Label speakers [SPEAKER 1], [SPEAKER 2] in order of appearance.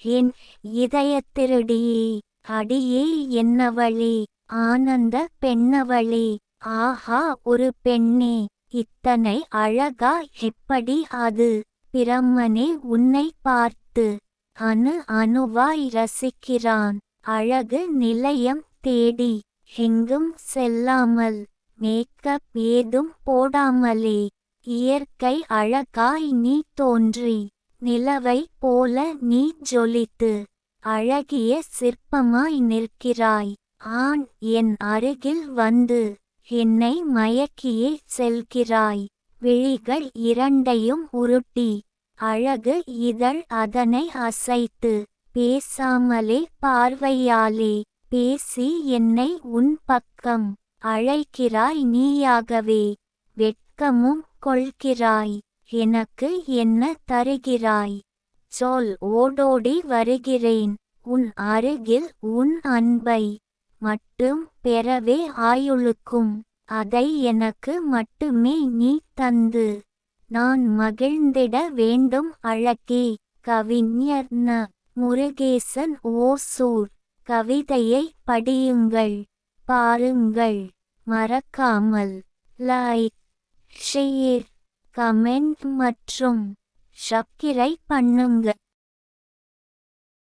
[SPEAKER 1] என் இதயத்திருடியே அடியே என்னவளே ஆனந்த பெண்ணவளே. ஆஹா ஒரு பெண்ணே இத்தனை அழகா எப்படி அது. பிரம்மனே உன்னை பார்த்து அணு அணுவாய் ரசிக்கிறான். அழகு நிலையம் தேடி எங்கும் செல்லாமல் மேக்கப் ஏதும் போடாமலே இயற்கை அழகாய் நீ தோன்றி நிலவை போல நீ ஜொலித்து அழகிய சிற்பமாய் நிற்கிறாய். ஆண் என் அருகில் வந்து என்னை மயக்கியே செல்கிறாய். விழிகள் இரண்டையும் உருட்டி அழகு இதழ் அதனை அசைத்து பேசாமலே பார்வையாலே பேசி என்னை உன் பக்கம் அழைக்கிறாய் நீயாகவே. வெட்கமும் கொள்கிறாய் எனக்கு என்ன தருகிறாய். சொல் ஓடோடி வருகிறேன் உன் அருகில் உன் அன்பை மட்டும் பெறவே. ஆயுளுக்கும் அதை எனக்கு மட்டுமே நீ தந்து நான் மகிழ்ந்திட வேண்டும் அழகே. கவிஞர் ந. முருகேசன் ஓசூர். கவிதையை படியுங்கள் பாருங்கள். மறக்காமல் லைக் ஷேர் கமெண்ட் மற்றும் சப்ஸ்கிரைப் பண்ணுங்க.